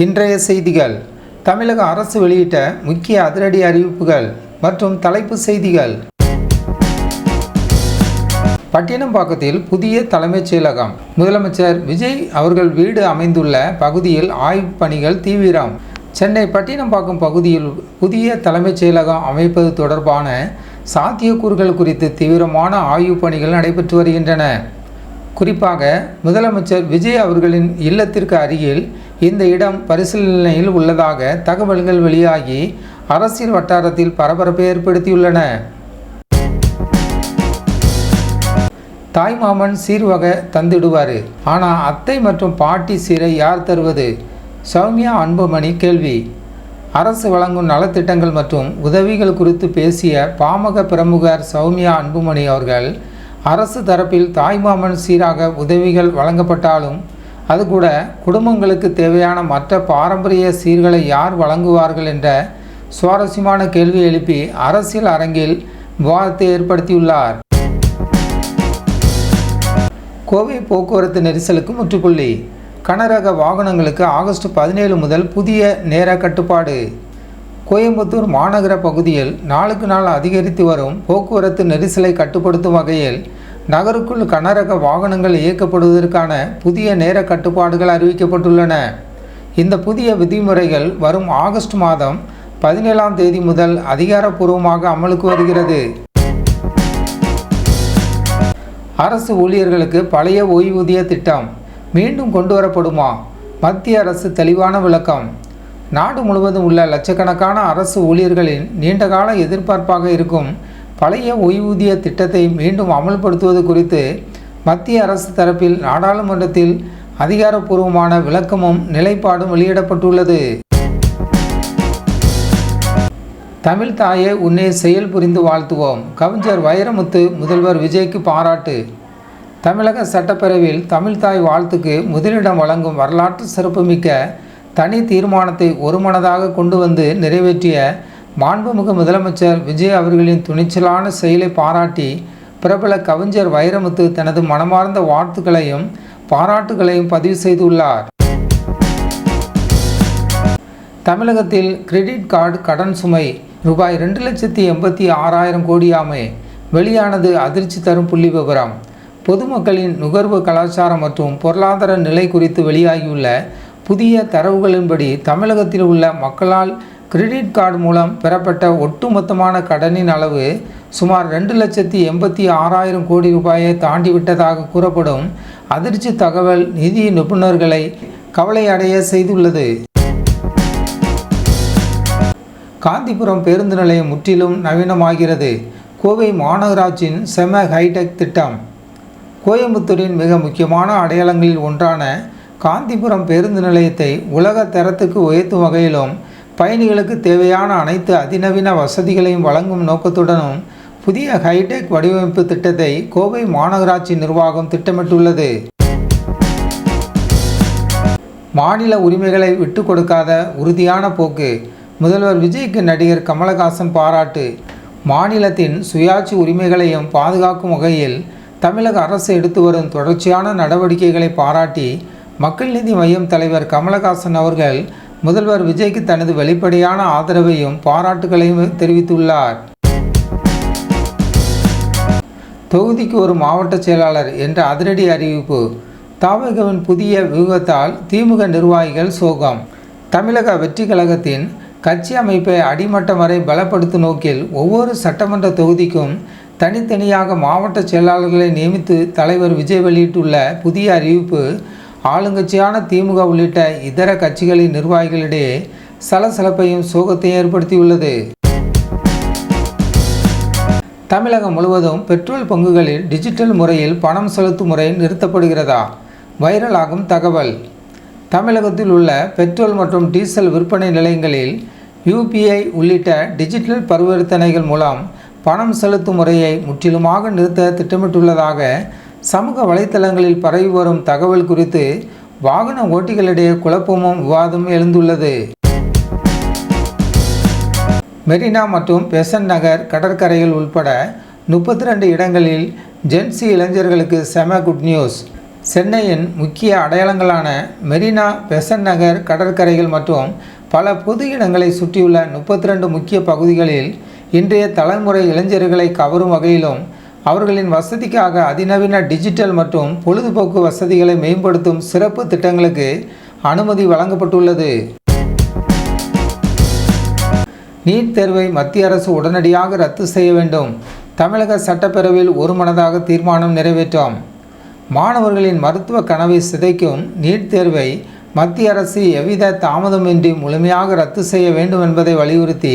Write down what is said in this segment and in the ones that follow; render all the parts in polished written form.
இன்றைய செய்திகள். தமிழக அரசு வெளியிட்ட முக்கிய அதிரடி அறிவிப்புகள் மற்றும் தலைப்பு செய்திகள். பட்டினப்பாக்கத்தில் புதிய தலைமைச் செயலகம். முதலமைச்சர் விஜய் அவர்கள் வீடு அமைந்துள்ள பகுதியில் ஆய்வுப் பணிகள் தீவிரம். சென்னை பட்டினப்பாக்கம் பகுதியில் புதிய தலைமைச் செயலகம் அமைப்பது தொடர்பான சாத்தியக்கூறுகள் குறித்து தீவிரமான ஆய்வுப் பணிகள் நடைபெற்று வருகின்றன. குறிப்பாக முதலமைச்சர் விஜய் அவர்களின் இல்லத்திற்கு அருகில் இந்த இடம் பரிசீலனையில் உள்ளதாக தகவல்கள் வெளியாகி அரசியல் வட்டாரத்தில் பரபரப்பை ஏற்படுத்தியுள்ளன. தாய்மாமன் சீர்வகை தந்திடுவார், ஆனால் அத்தை மற்றும் பாட்டி சீரை யார் தருவது? சௌமியா அன்புமணி கேள்வி. அரசு வழங்கும் நலத்திட்டங்கள் மற்றும் உதவிகள் குறித்து பேசிய பாமக பிரமுகர் சௌமியா அன்புமணி அவர்கள், அரசு தரப்பில் தாய்மாமன் சீராக உதவிகள் வழங்கப்பட்டாலும் அது கூட குடும்பங்களுக்கு தேவையான மற்ற பாரம்பரிய சீர்களை யார் வழங்குவார்கள் என்ற சுவாரஸ்யமான கேள்வி எழுப்பி அரசியல் அரங்கில் விவாதத்தை ஏற்படுத்தியுள்ளார். கோவை போக்குவரத்து நெரிசலுக்கு முற்றுப்புள்ளி. கனரக வாகனங்களுக்கு ஆகஸ்ட் 17 முதல் புதிய நேர கட்டுப்பாடு. கோயம்புத்தூர் மாநகர பகுதியில் நாளுக்கு நாள் அதிகரித்து வரும் போக்குவரத்து நெரிசலை கட்டுப்படுத்தும் வகையில் நகருக்குள் கனரக வாகனங்கள் இயக்கப்படுவதற்கான புதிய நேர கட்டுப்பாடுகள் அறிவிக்கப்பட்டுள்ளன. இந்த புதிய விதிமுறைகள் வரும் ஆகஸ்ட் மாதம் 17ஆம் தேதி முதல் அதிகாரப்பூர்வமாக அமலுக்கு வருகிறது. அரசு ஊழியர்களுக்கு பழைய ஓய்வூதிய திட்டம் மீண்டும் கொண்டு வரப்படுமா? மத்திய அரசு தெளிவான விளக்கம். நாடு முழுவதும் உள்ள லட்சக்கணக்கான அரசு ஊழியர்களின் நீண்டகால எதிர்பார்ப்பாக இருக்கும் பழைய ஓய்வூதிய திட்டத்தை மீண்டும் அமல்படுத்துவது குறித்து மத்திய அரசு தரப்பில் நாடாளுமன்றத்தில் அதிகாரப்பூர்வமான விளக்கமும் நிலைப்பாடும் வெளியிடப்பட்டுள்ளது. தமிழ் தாயே உன்னை செயல் புரிந்து வாழ்த்துவோம். கவிஞர் வைரமுத்து முதல்வர் விஜய்க்கு பாராட்டு. தமிழக சட்டப்பேரவையில் தமிழ்தாய் வாழ்த்துக்கு முதலிடம் வழங்கும் வரலாற்று சிறப்புமிக்க தனி தீர்மானத்தை ஒருமனதாக கொண்டு வந்து நிறைவேற்றிய மாண்புமிகு முதலமைச்சர் விஜய் அவர்களின் துணிச்சலான செயலை பாராட்டி பிரபல கவிஞர் வைரமுத்து தனது மனமார்ந்த வாழ்த்துக்களையும் பாராட்டுகளையும் பதிவு செய்துள்ளார். தமிழகத்தில் கிரெடிட் கார்டு கடன் சுமை ரூபாய் 2,86,000 கோடியாமை. வெளியானது அதிர்ச்சி தரும் புள்ளி விவரம். பொதுமக்களின் நுகர்வு கலாச்சாரம் மற்றும் பொருளாதார நிலை குறித்து வெளியாகியுள்ள புதிய தரவுகளின்படி தமிழகத்தில் உள்ள மக்களால் கிரெடிட் கார்டு மூலம் பெறப்பட்ட ஒட்டுமொத்தமான கடனின் அளவு சுமார் 2,86,000 கோடி ரூபாயை தாண்டிவிட்டதாக கூறப்படும் அதிர்ச்சி தகவல் நிதி நிபுணர்களை கவலையடைய செய்துள்ளது. காந்திபுரம் பேருந்து நிலையம் முற்றிலும் நவீனமாகிறது. கோவை மாநகராட்சியின் செம ஹைடெக் திட்டம். கோயம்புத்தூரின் மிக முக்கியமான அடையாளங்களில் ஒன்றான காந்திபுரம் பேருந்து நிலையத்தை உலக தரத்துக்கு உயர்த்தும் வகையிலும் பயணிகளுக்கு தேவையான அனைத்து அதிநவீன வசதிகளையும் வழங்கும் நோக்கத்துடனும் புதிய ஹைடெக் வடிவமைப்பு திட்டத்தை கோவை மாநகராட்சி நிர்வாகம் திட்டமிட்டுள்ளது. மாநில உரிமைகளை விட்டு கொடுக்காத உறுதியான போக்கு. முதல்வர் விஜய்க்கு நடிகர் கமலஹாசன் பாராட்டு. மாநிலத்தின் சுயாட்சி உரிமைகளையும் பாதுகாக்கும் வகையில் தமிழக அரசு எடுத்து வரும் தொடர்ச்சியான நடவடிக்கைகளை பாராட்டி மக்கள் நீதி மய்யம் தலைவர் கமலஹாசன் அவர்கள் முதல்வர் விஜய்க்கு தனது வெளிப்படையான ஆதரவையும் பாராட்டுகளையும் தெரிவித்துள்ளார். தொகுதிக்கு ஒரு மாவட்ட செயலாளர் என்ற அதிரடி அறிவிப்பு. தவிகவின் புதிய வியூகத்தால் திமுக நிர்வாகிகள் சோகம். தமிழக வெற்றி கழகத்தின் கட்சி அமைப்பை அடிமட்டம் வரை பலப்படுத்தும் நோக்கில் ஒவ்வொரு சட்டமன்ற தொகுதிக்கும் தனித்தனியாக மாவட்ட செயலாளர்களை நியமித்து தலைவர் விஜய் வெளியிட்டுள்ள புதிய அறிவிப்பு ஆளுங்கட்சியான திமுக உள்ளிட்ட இதர கட்சிகளின் நிர்வாகிகளிடையே சலசலப்பையும் சோகத்தையும் ஏற்படுத்தியுள்ளது. தமிழகம் முழுவதும் பெட்ரோல் பங்குகளில் டிஜிட்டல் முறையில் பணம் செலுத்தும் முறை நிறுத்தப்படுகிறதா? வைரலாகும் தகவல். தமிழகத்தில் உள்ள பெட்ரோல் மற்றும் டீசல் விற்பனை நிலையங்களில் UPI உள்ளிட்ட டிஜிட்டல் பரிவர்த்தனைகள் மூலம் பணம் செலுத்தும் முறையை முற்றிலுமாக நிறுத்த திட்டமிட்டுள்ளதாக சமூக வலைத்தளங்களில் பரவி வரும் தகவல் குறித்து வாகன ஓட்டிகளிடையே குழப்பமும் விவாதமும் எழுந்துள்ளது. மெரினா மற்றும் பெசன்ட் நகர் கடற்கரைகள் உட்பட 32 இடங்களில் ஜென்சி இளைஞர்களுக்கு செம குட் நியூஸ். சென்னையின் முக்கிய அடையாளங்களான மெரினா, பெசன்ட் நகர், கடற்கரைகள் மற்றும் பல பொது இடங்களை சுற்றியுள்ள 32 முக்கிய பகுதிகளில் இன்றைய தலைமுறை இளைஞர்களை கவரும் வகையிலும் அவர்களின் வசதிக்காக அதிநவீன டிஜிட்டல் மற்றும் பொழுதுபோக்கு வசதிகளை மேம்படுத்தும் சிறப்பு திட்டங்களுக்கு அனுமதி வழங்கப்பட்டுள்ளது. நீட் தேர்வை மத்திய அரசு உடனடியாக ரத்து செய்ய வேண்டும். தமிழக சட்டப்பேரவையில் ஒருமனதாக தீர்மானம் நிறைவேற்றம். மாணவர்களின் மருத்துவ கனவை சிதைக்கும் நீட் தேர்வை மத்திய அரசு எவ்வித தாமதமின்றி முழுமையாக ரத்து செய்ய வேண்டும் என்பதை வலியுறுத்தி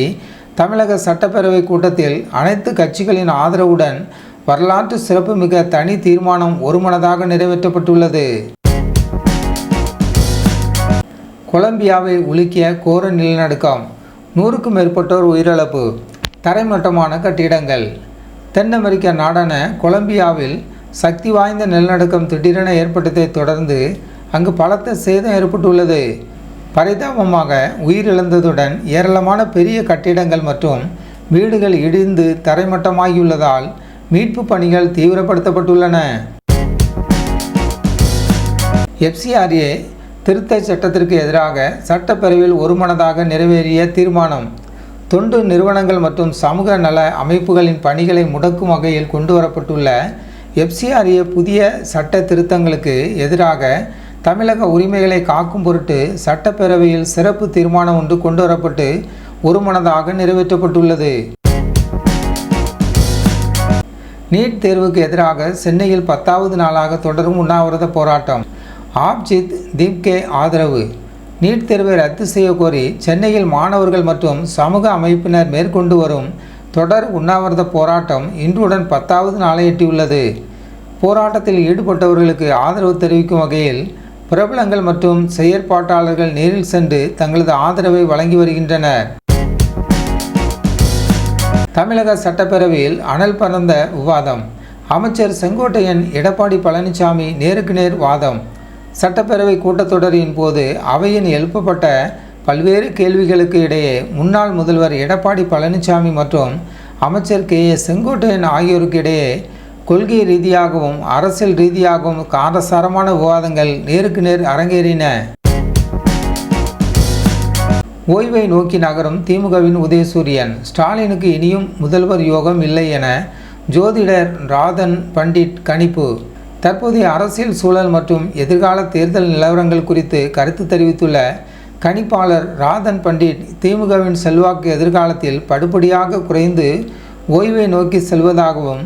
தமிழக சட்டப்பேரவை கூட்டத்தில் அனைத்து கட்சிகளின் ஆதரவுடன் வரலாற்று சிறப்புமிக்க தனி தீர்மானம் ஒருமனதாக நிறைவேற்றப்பட்டுள்ளது. கொலம்பியாவை உலுக்கிய கோர நிலநடுக்கம், 100க்கும் மேற்பட்டோர் உயிரிழப்பு. தரைமட்டமான கட்டிடங்கள். தென் அமெரிக்க நாடான கொலம்பியாவில் சக்தி வாய்ந்த நிலநடுக்கம் திடீரென ஏற்பட்டதை தொடர்ந்து அங்கு பலத்த சேதம் ஏற்பட்டுள்ளது. பரிதாபமாக உயிரிழந்ததுடன் ஏராளமான பெரிய கட்டிடங்கள் மற்றும் வீடுகள் இடிந்து தரைமட்டமாகியுள்ளதால் மீட்பு பணிகள் தீவிரப்படுத்தப்பட்டுள்ளன. FCRA திருத்த சட்டத்திற்கு எதிராக சட்டப்பேரவையில் ஒருமனதாக நிறைவேறிய தீர்மானம். தொண்டு நிறுவனங்கள் மற்றும் சமூக நல அமைப்புகளின் பணிகளை முடக்கும் வகையில் கொண்டுவரப்பட்டுள்ள FCRA புதிய சட்ட திருத்தங்களுக்கு எதிராக தமிழக உரிமைகளை காக்கும் பொருட்டு சட்டப்பேரவையில் சிறப்பு தீர்மானம் ஒன்று கொண்டுவரப்பட்டு ஒருமனதாக நிறைவேற்றப்பட்டுள்ளது. நீட் தேர்வுக்கு எதிராக சென்னையில் 10வது நாளாக தொடரும் உண்ணாவிரத போராட்டம். ஆப்ஜித் தீப்கே ஆதரவு. நீட் தேர்வை ரத்து செய்ய கோரி சென்னையில் மாணவர்கள் மற்றும் சமூக அமைப்பினர் மேற்கொண்டு வரும் தொடர் உண்ணாவிரத போராட்டம் இன்றுடன் 10வது நாளை எட்டியுள்ளது. போராட்டத்தில் ஈடுபட்டவர்களுக்கு ஆதரவு தெரிவிக்கும் வகையில் பிரபலங்கள் மற்றும் செயற்பாட்டாளர்கள் நேரில் சென்று தங்களது ஆதரவை வழங்கி வருகின்றனர். தமிழக சட்டப்பேரவையில் அனல் பறந்த விவாதம். அமைச்சர் செங்கோட்டையன், எடப்பாடி பழனிசாமி நேருக்கு நேர் வாதம். சட்டப்பேரவை கூட்டத்தொடரின் போது அவையின் எழுப்பப்பட்ட பல்வேறு கேள்விகளுக்கு இடையே முன்னாள் முதல்வர் எடப்பாடி பழனிசாமி மற்றும் அமைச்சர் செங்கோட்டையன் ஆகியோருக்கு இடையே கொள்கை ரீதியாகவும் அரசியல் ரீதியாகவும் காரசாரமான விவாதங்கள் நேருக்கு நேர் அரங்கேறின. ஓய்வை நோக்கி நகரும் திமுகவின் உதயசூரியன். ஸ்டாலினுக்கு இனியும் முதல்வர் யோகம் இல்லை என ஜோதிடர் ராதன் பண்டிட் கணிப்பு. தற்போதைய அரசியல் சூழல் மற்றும் எதிர்கால தேர்தல் நிலவரங்கள் குறித்து கருத்து தெரிவித்துள்ள கணிப்பாளர் ராதன் பண்டிட், திமுகவின் செல்வாக்கு எதிர்காலத்தில் படிப்படியாக குறைந்து ஓய்வை நோக்கி செல்வதாகவும்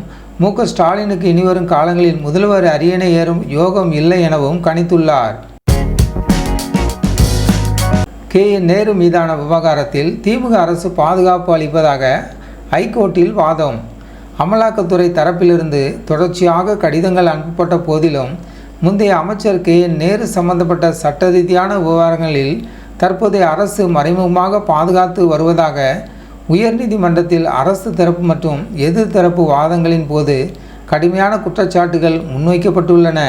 ஸ்டாலினுக்கு இனிவரும் காலங்களில் முதல்வர் அரியணை ஏறும் யோகம் இல்லை எனவும் கணித்துள்ளார். நேரு மீதான விவகாரத்தில் திமுக அரசு பாதுகாப்பு அளிப்பதாக ஐகோர்ட்டில் வாதம். அமலாக்கத்துறை தரப்பிலிருந்து தொடர்ச்சியாக கடிதங்கள் அனுப்பப்பட்ட போதிலும் முந்தைய அமைச்சர் நேரு சம்பந்தப்பட்ட சட்ட ரீதியான விவகாரங்களில் தற்போதைய அரசு மறைமுகமாக பாதுகாத்து வருவதாக உயர்நீதிமன்றத்தில் அரசு தரப்பு மற்றும் எதிர்த்தரப்பு வாதங்களின் போது கடுமையான குற்றச்சாட்டுகள் முன்வைக்கப்பட்டுள்ளன.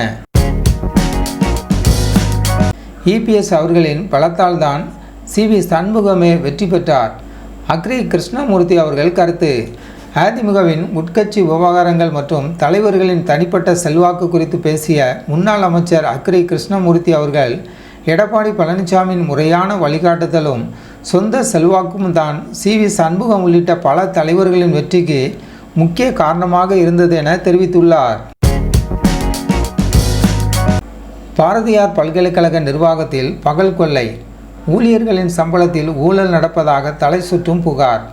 EPS அவர்களின் பலத்தால் தான் CV சண்முகமே வெற்றி பெற்றார். அக்ரி கிருஷ்ணமூர்த்தி அவர்கள் கருத்து. அதிமுகவின் உட்கட்சி விவகாரங்கள் மற்றும் தலைவர்களின் தனிப்பட்ட செல்வாக்கு குறித்து பேசிய முன்னாள் அமைச்சர் அக்ரி கிருஷ்ணமூர்த்தி அவர்கள், எடப்பாடி பழனிசாமியின் முறையான வழிகாட்டுதலும் சொந்த செல்வாக்கும் தான் CV சண்முகம் உள்ளிட்ட பல தலைவர்களின் வெற்றிக்கு முக்கிய காரணமாக இருந்தது என தெரிவித்துள்ளார். பாரதியார் பல்கலைக்கழக நிர்வாகத்தில் பகல் கொள்ளை. ஊழியர்களின் சம்பளத்தில் ஊழல் நடப்பதாக தலை சுற்றும் புகார்.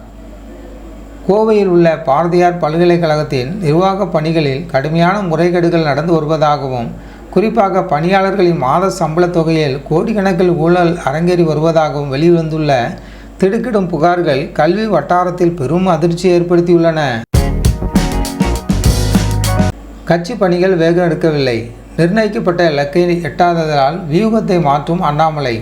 கோவையில் உள்ள பாரதியார் பல்கலைக்கழகத்தின் நிர்வாக பணிகளில் கடுமையான முறைகேடுகள் நடந்து வருவதாகவும், குறிப்பாக பணியாளர்களின் மாத சம்பள தொகையில் கோடிக்கணக்கில் ஊழல் அரங்கேறி வருவதாகவும் வெளிவந்துள்ள திடுக்கிடும் புகார்கள் கல்வி வட்டாரத்தில் பெரும் அதிர்ச்சி ஏற்படுத்தியுள்ளன. கட்சி பணிகள் வேகம் எடுக்கவில்லை. நிர்ணயிக்கப்பட்ட இலக்கை எட்டாததால் வியூகத்தை மாற்றும் அண்ணாமலை.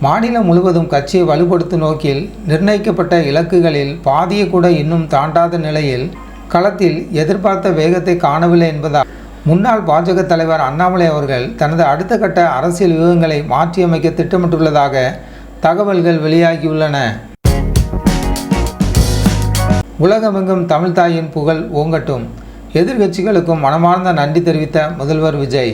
மாநிலம் முழுவதும் கட்சியை வலுப்படுத்தும் நோக்கில் நிர்ணயிக்கப்பட்ட இலக்குகளில் பாதியை கூட இன்னும் தாண்டாத நிலையில் களத்தில் எதிர்பார்த்த வேகத்தை காணவில்லை என்பதால் முன்னாள் பாஜக தலைவர் அண்ணாமலை அவர்கள் தனது அடுத்த கட்ட அரசியல் வியூகங்களை மாற்றியமைக்க திட்டமிட்டுள்ளதாக தகவல்கள் வெளியாகியுள்ளன. உலகமெங்கும் தமிழ்தாயின் புகழ் ஓங்கட்டும். எதிர்க்கட்சிகளுக்கும் மனமார்ந்த நன்றி தெரிவித்த முதல்வர் விஜய்.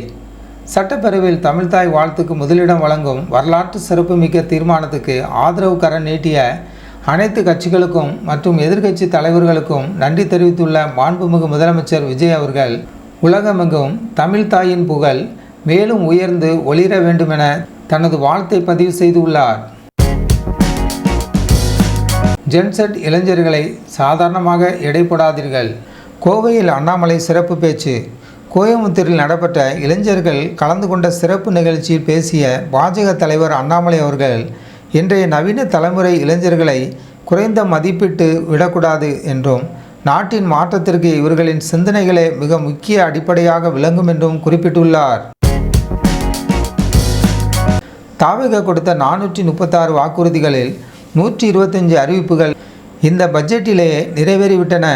சட்டப்பேரவையில் தமிழ்தாய் வாழ்த்துக்கு முதலிடம் வழங்கும் வரலாற்று சிறப்புமிக்க தீர்மானத்துக்கு ஆதரவு கரம் நீட்டிய அனைத்து கட்சிகளுக்கும் மற்றும் எதிர்க்கட்சி தலைவர்களுக்கும் நன்றி தெரிவித்துள்ள மாண்புமிகு முதலமைச்சர் விஜய் அவர்கள் உலகமெங்கும் தமிழ்தாயின் புகழ் மேலும் உயர்ந்து ஒளிர வேண்டுமென தனது வாழ்த்தை பதிவு செய்துள்ளார். ஜென்செட் இளைஞர்களை சாதாரணமாக எடை போடாதீர்கள். கோவையில் அண்ணாமலை சிறப்பு பேச்சு. கோயம்புத்தூரில் நடைபெற்ற இளைஞர்கள் கலந்து கொண்ட சிறப்பு நிகழ்ச்சியில் பேசிய பாஜக தலைவர் அண்ணாமலை அவர்கள் இன்றைய நவீன தலைமுறை இளைஞர்களை குறைந்த மதிப்பிட்டு விடக்கூடாது என்றும் நாட்டின் மாற்றத்திற்கு இவர்களின் சிந்தனைகளே மிக முக்கிய அடிப்படையாக விளங்கும் என்றும் குறிப்பிட்டுள்ளார். தாவேகா கொடுத்த 436 வாக்குறுதிகளில் 125 அறிவிப்புகள் இந்த பட்ஜெட்டிலேயே நிறைவேறிவிட்டன.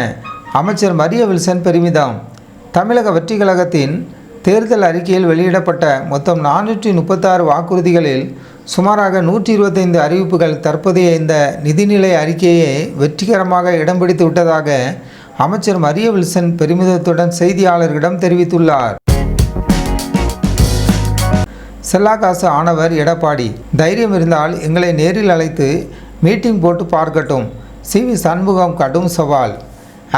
அமைச்சர் மரிய வில்சன் பெருமிதம். தமிழக வெற்றி கழகத்தின் தேர்தல் அறிக்கையில் வெளியிடப்பட்ட மொத்தம் 436 வாக்குறுதிகளில் சுமாராக 125 அறிவிப்புகள் தற்போதைய இந்த நிதிநிலை அறிக்கையை வெற்றிகரமாக இடம் பிடித்து விட்டதாக அமைச்சர் மரிய வில்சன் பெருமிதத்துடன் செய்தியாளர்களிடம் தெரிவித்துள்ளார். செல்லாக்காசு ஆனவர் எடப்பாடி. தைரியம் இருந்தால் எங்களை நேரில் அழைத்து மீட்டிங் போட்டு பார்க்கட்டும். சி.வி. சண்முகம் கடும் சவால்.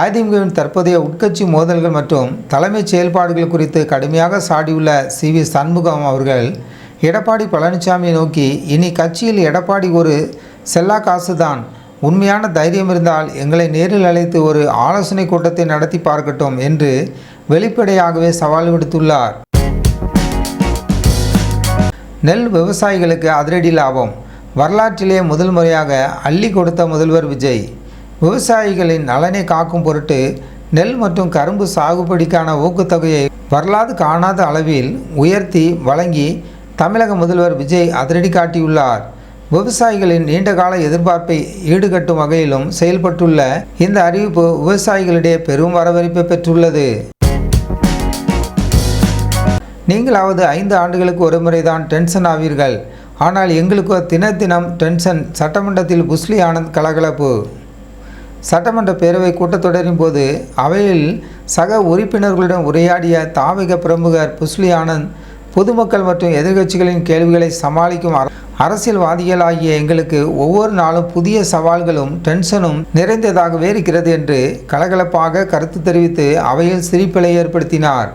அதிமுகவின் தற்போதைய உட்கட்சி மோதல்கள் மற்றும் தலைமைச் செயல்பாடுகள் குறித்து கடுமையாக சாடியுள்ள சி.வி. சண்முகம் அவர்கள் எடப்பாடி பழனிசாமியை நோக்கி, இனி கட்சியில் எடப்பாடி ஒரு செல்லா காசுதான், உண்மையான தைரியம் இருந்தால் எங்களை நேரில் அழைத்து ஒரு ஆலோசனை கூட்டத்தை நடத்தி பார்க்கட்டும் என்று வெளிப்படையாகவே சவால் விடுத்துள்ளார். நெல் விவசாயிகளுக்கு அதிரடி லாபம். வரலாற்றிலே முதல் முறையாக அள்ளி கொடுத்த முதல்வர் விஜய். விவசாயிகளின் நலனை காக்கும் பொருட்டு நெல் மற்றும் கரும்பு சாகுபடிக்கான ஊக்கத்தொகையை வரலாறு காணாத அளவில் உயர்த்தி வழங்கி தமிழக முதல்வர் விஜய் அதிரடி காட்டியுள்ளார். விவசாயிகளின் நீண்டகால எதிர்பார்ப்பை ஈடுகட்டும் வகையிலும் செயல்பட்டுள்ள இந்த அறிவிப்பு விவசாயிகளிடையே பெரும் வரவேற்பை பெற்றுள்ளது. நீங்களாவது 5 ஆண்டுகளுக்கு ஒரு முறைதான் டென்ஷன் ஆவீர்கள், ஆனால் எங்களுக்கோ தினம் டென்ஷன். சட்டமன்றத்தில் புஸ்லி ஆனந்த் கலகலப்பு. சட்டமன்ற பேரவை கூட்டத்தொடரின் போது அவையில் சக உறுப்பினர்களுடன் உரையாடிய தாவேகா பிரமுகர் புஸ்லி ஆனந்த், பொதுமக்கள் மற்றும் எதிர்க்கட்சிகளின் கேள்விகளை சமாளிக்கும் அரசியல்வாதிகள் ஆகிய எங்களுக்கு ஒவ்வொரு நாளும் புதிய சவால்களும் டென்ஷனும் நிறைந்ததாகவே இருக்கிறது என்று கலகலப்பாக கருத்து தெரிவித்து அவையில் சிரிப்பலை ஏற்படுத்தினார்.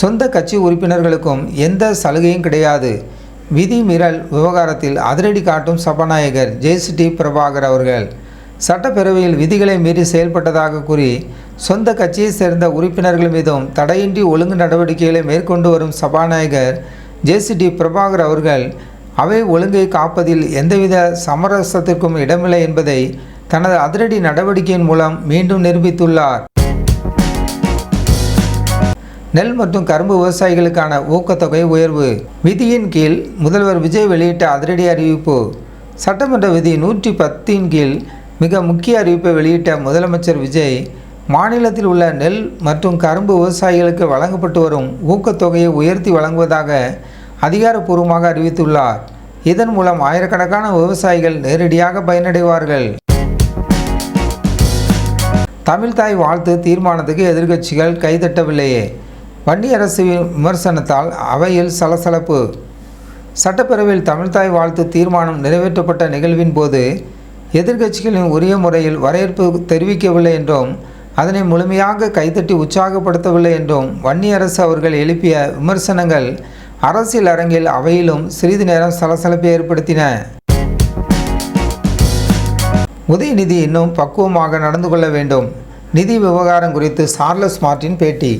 சொந்த கட்சி உறுப்பினர்களுக்கும் எந்த சலுகையும் கிடையாது. விதி மீறல் விவகாரத்தில் அதிரடி காட்டும் சபாநாயகர் ஜே.சி.டி. பிரபாகர் அவர்கள். சட்டப்பேரவையில் விதிகளை மீறி செயல்பட்டதாக கூறி சொந்த கட்சியை சேர்ந்த உறுப்பினர்கள் மீதும் தடையின்றி ஒழுங்கு நடவடிக்கைகளை மேற்கொண்டு வரும் சபாநாயகர் ஜே.சி.டி. பிரபாகர் அவர்கள் அவை ஒழுங்கை காப்பதில் எந்தவித சமரசத்திற்கும் இடமில்லை என்பதை தனது அதிரடி நடவடிக்கையின் மூலம் மீண்டும் நிரூபித்துள்ளார். நெல் மற்றும் கரும்பு விவசாயிகளுக்கான ஊக்கத்தொகை உயர்வு. விதியின் கீழ் முதல்வர் விஜய் வெளியிட்ட அதிரடி அறிவிப்பு. சட்டமன்ற விதி 110 கீழ் மிக முக்கிய அறிவிப்பை வெளியிட்ட முதலமைச்சர் விஜய் மாநிலத்தில் உள்ள நெல் மற்றும் கரும்பு விவசாயிகளுக்கு வழங்கப்பட்டு வரும் ஊக்கத்தொகையை உயர்த்தி வழங்குவதாக அதிகாரப்பூர்வமாக அறிவித்துள்ளார். இதன் மூலம் ஆயிரக்கணக்கான விவசாயிகள் நேரடியாக பயனடைவார்கள். தமிழ்தாய் வாழ்த்து தீர்மானத்துக்கு எதிர்க்கட்சிகள் கைதட்டவில்லையே. வன்னியரசு விமர்சனத்தால் அவையில் சலசலப்பு. சட்டப்பேரவையில் தமிழ்தாய் வாழ்த்து தீர்மானம் நிறைவேற்றப்பட்ட நிகழ்வின் போது எதிர்க்கட்சிகளின் உரிய முறையில் வரவேற்பு தெரிவிக்கவில்லை என்றும் அதனை முழுமையாக கைதட்டி உற்சாகப்படுத்தவில்லை என்றும் வன்னியரசு அவர்கள் எழுப்பிய விமர்சனங்கள் அரசியல் அரங்கில் அவையிலும் சிறிது நேரம் சலசலப்பை ஏற்படுத்தின. உதயநிதி இன்னும் பக்குவமாக நடந்து கொள்ள வேண்டும். நிதி விவகாரம் குறித்து சார்லஸ் மார்டின் பேட்டி.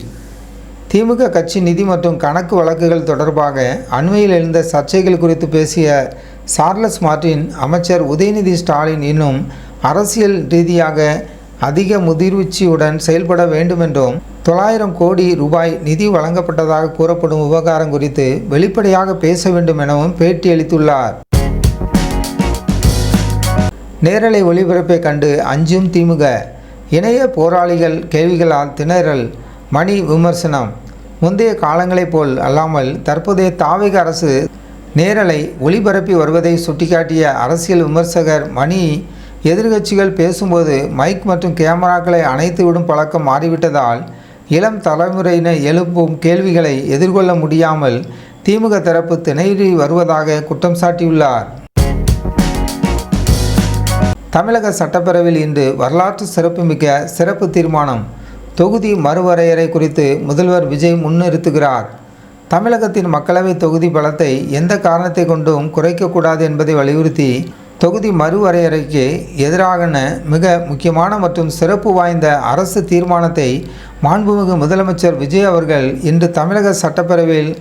திமுக கட்சி நிதி மற்றும் கணக்கு வழக்குகள் தொடர்பாக அண்மையில் எழுந்த சர்ச்சைகள் குறித்து பேசிய சார்லஸ் மார்டின், அமைச்சர் உதயநிதி ஸ்டாலின் இன்னும் அரசியல் ரீதியாக அதிக முதிர்ச்சியுடன் செயல்பட வேண்டும் என்றும் 900 கோடி ரூபாய் நிதி வழங்கப்பட்டதாக கூறப்படும் விவகாரம் குறித்து வெளிப்படையாக பேச வேண்டும் எனவும் பேட்டியளித்துள்ளார். நேரலை ஒளிபரப்பை கண்டு அஞ்சும் திமுக. இணைய போராளிகள் கேள்விகளால் திணறல். மணி விமர்சனம். முந்தைய காலங்களைப் போல் அல்லாமல் தற்போதைய தாவேகா அரசு நேரலை ஒளிபரப்பி வருவதை சுட்டிக்காட்டிய அரசியல் விமர்சகர் மணி, எதிர்க்கட்சிகள் பேசும்போது மைக் மற்றும் கேமராக்களை அணைத்துவிடும் பழக்கம் மாறிவிட்டதால் இளம் தலைமுறையினர் எழுப்பும் கேள்விகளை எதிர்கொள்ள முடியாமல் திமுக தரப்பு திணறி வருவதாக குற்றம் சாட்டியுள்ளார். தமிழக சட்டப்பேரவையில் இன்று வரலாற்று சிறப்புமிக்க சிறப்பு தீர்மானம். தொகுதி மறுவரையறை குறித்து முதல்வர் விஜய் முன்னிறுத்துகிறார். தமிழகத்தின் மக்களவை தொகுதி பலத்தை எந்த காரணத்தை கொண்டும் குறைக்கக்கூடாது என்பதை வலியுறுத்தி தொகுதி மறுவரையறைக்கு எதிரான மிக முக்கியமான மற்றும் சிறப்பு வாய்ந்த அரசு தீர்மானத்தை மாண்புமிகு முதலமைச்சர் விஜய் அவர்கள் இன்று தமிழக சட்டப்பேரவையில்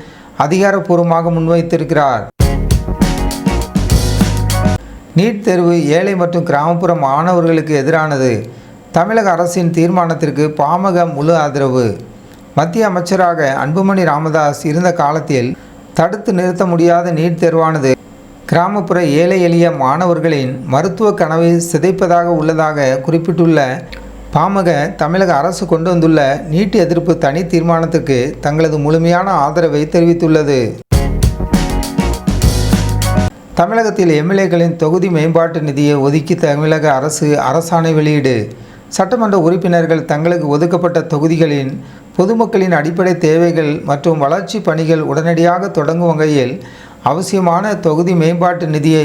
அதிகாரப்பூர்வமாக முன்வைத்திருக்கிறார். நீட் தேர்வு ஏழை மற்றும் கிராமப்புற மாணவர்களுக்கு எதிரானது. தமிழக அரசின் தீர்மானத்திற்கு பாமக முழு ஆதரவு. மத்திய அமைச்சராக அன்புமணி ராமதாஸ் இருந்த காலத்தில் தடுத்து நிறுத்த முடியாத நீட் தேர்வானது கிராமப்புற ஏழை எளிய மாணவர்களின் மருத்துவ கனவை சிதைப்பதாக உள்ளதாக குறிப்பிட்டுள்ள பாமக தமிழக அரசு கொண்டு வந்துள்ள நீட் எதிர்ப்பு தனி தீர்மானத்துக்கு தங்களது முழுமையான ஆதரவை தெரிவித்துள்ளது. தமிழகத்தில் எம்எல்ஏக்களின் தொகுதி மேம்பாட்டு நிதியை ஒதுக்கி தமிழக அரசு அரசாணை வெளியீடு. சட்டமன்ற உறுப்பினர்கள் தங்களுக்கு ஒதுக்கப்பட்ட தொகுதிகளின் பொதுமக்களின் அடிப்படை தேவைகள் மற்றும் வளர்ச்சி பணிகள் உடனடியாக தொடங்கும் வகையில் அவசியமான தொகுதி மேம்பாட்டு நிதியை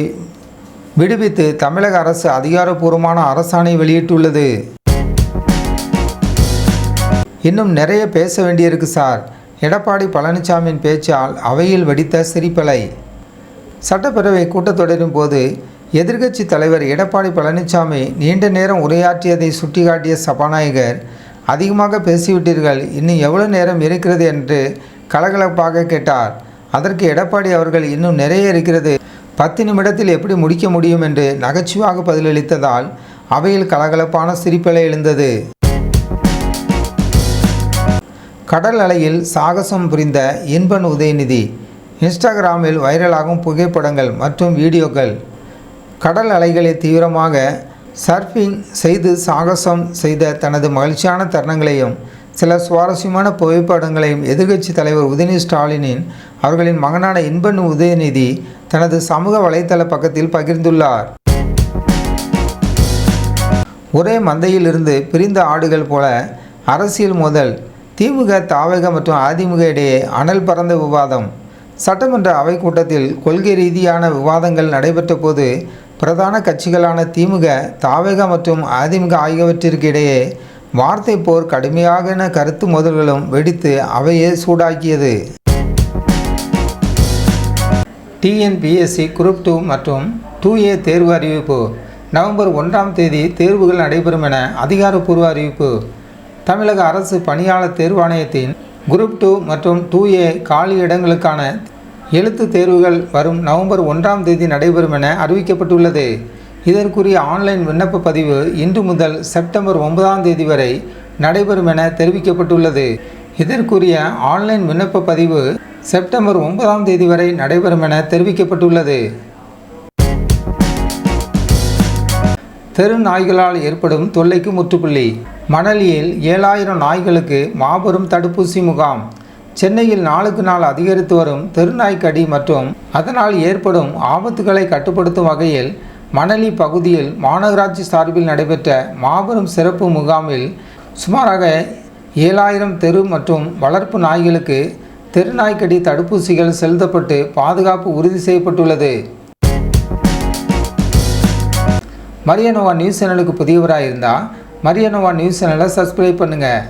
விடுவித்து தமிழக அரசு அதிகாரப்பூர்வமான அரசாணை வெளியிட்டுள்ளது. இன்னும் நிறைய பேச வேண்டியிருக்கு சார். எடப்பாடி பழனிசாமியின் பேச்சால் அவையில் வெடித்த சிரிப்பலை. சட்டப்பேரவை கூட்டத்தொடரின் போது எதிர்க்கட்சி தலைவர் எடப்பாடி பழனிசாமி நீண்ட நேரம் உரையாற்றியதை சுட்டிக்காட்டிய சபாநாயகர், அதிகமாக பேசிவிட்டீர்கள், இன்னும் எவ்வளவு நேரம் இருக்கிறது என்று கலகலப்பாக கேட்டார். அதற்கு எடப்பாடி அவர்கள், இன்னும் நிறைய இருக்கிறது, 10 நிமிடத்தில் எப்படி முடிக்க முடியும் என்று நகைச்சுவாக பதிலளித்ததால் அவையில் கலகலப்பான சிரிப்பலை எழுந்தது. கடல் அலையில் சாகசம் புரிந்த இன்பன் உதயநிதி. இன்ஸ்டாகிராமில் வைரலாகும் புகைப்படங்கள் மற்றும் வீடியோக்கள். கடல் அலைகளை தீவிரமாக சர்ஃபிங் செய்து சாகசம் செய்த தனது மகிழ்ச்சியான தருணங்களையும் சில சுவாரஸ்யமான புகைப்படங்களையும் எதிர்க்கட்சி தலைவர் உதயநிதி ஸ்டாலினின் அவர்களின் மகனான இன்பன் உதயநிதி தனது சமூக வலைதள பக்கத்தில் பகிர்ந்துள்ளார். ஒரே மந்தையில் இருந்து பிரிந்த ஆடுகள் போல அரசியல் மோதல். திமுக, தாவேக மற்றும் அதிமுக இடையே அனல் பறந்த விவாதம். சட்டமன்ற அவை கூட்டத்தில் கொள்கை ரீதியான விவாதங்கள் நடைபெற்ற போது பிரதான கட்சிகளான திமுக, தாவேக மற்றும் அதிமுக ஆகியவற்றிற்கு இடையே வார்த்தை போர், கடுமையான கருத்து மோதல்களும் வெடித்து அவையை சூடாக்கியது. டிஎன்பிஎஸ்சி குரூப் 2 மற்றும் 2A தேர்வு அறிவிப்பு. நவம்பர் 1ஆம் தேதி தேர்வுகள் நடைபெறும் என அதிகாரப்பூர்வ அறிவிப்பு. தமிழக அரசு பணியாளர் தேர்வாணையத்தின் குரூப் 2 மற்றும் 2A காலி இடங்களுக்கான எழுத்து தேர்வுகள் வரும் நவம்பர் 1ஆம் தேதி நடைபெறும் என அறிவிக்கப்பட்டுள்ளது. இதற்குரிய ஆன்லைன் விண்ணப்ப பதிவு இன்று முதல் செப்டம்பர் 9ஆம் தேதி வரை நடைபெறும் என தெரிவிக்கப்பட்டுள்ளது. இதற்குரிய ஆன்லைன் விண்ணப்ப பதிவு செப்டம்பர் 9ஆம் தேதி வரை நடைபெறும் என தெரிவிக்கப்பட்டுள்ளது. தெரு நாய்களால் ஏற்படும் தொல்லைக்கு முற்றுப்புள்ளி. மணலியில் 7000 நாய்களுக்கு மாபெரும் தடுப்பூசி முகாம். சென்னையில் நாளுக்கு நாள் அதிகரித்து வரும் தெருநாய்க்கடி மற்றும் அதனால் ஏற்படும் ஆபத்துகளை கட்டுப்படுத்தும் வகையில் மணலி பகுதியில் மாநகராட்சி சார்பில் நடைபெற்ற மாபெரும் சிறப்பு முகாமில் சுமாராக 7000 தெரு மற்றும் வளர்ப்பு நாய்களுக்கு தெருநாய்க்கடி தடுப்பூசிகள் செலுத்தப்பட்டு பாதுகாப்பு உறுதி செய்யப்பட்டுள்ளது. மரியனோவா நியூஸ் சேனலுக்கு புதியவராக இருந்தால் மரியனோவா நியூஸ் சேனலை சப்ஸ்கிரைப் பண்ணுங்கள்.